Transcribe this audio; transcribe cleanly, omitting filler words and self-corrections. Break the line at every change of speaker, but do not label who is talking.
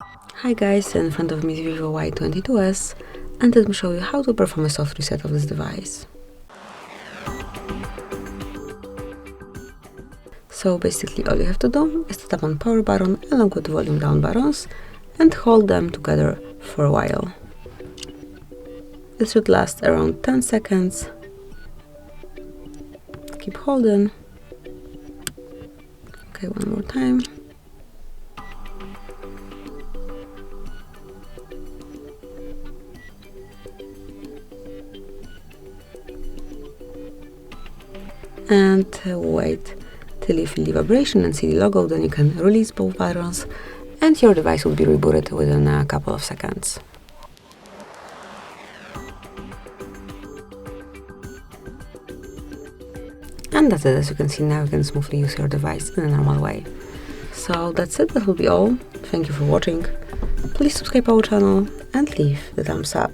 Hi guys, in front of me is VIVO Y22S, and let me show you how to perform a soft reset of this device. So basically all you have to do is to tap on power button along with volume down buttons and hold them together for a while. This should last around 10 seconds. Keep holding. Okay, one more time. And wait till you feel the vibration and see the logo, then you can release both buttons and your device will be rebooted within a couple of seconds. And that's it. As you can see now, you can smoothly use your device in a normal way. So that's it, that will be all. Thank you for watching. Please subscribe our channel and leave the thumbs up.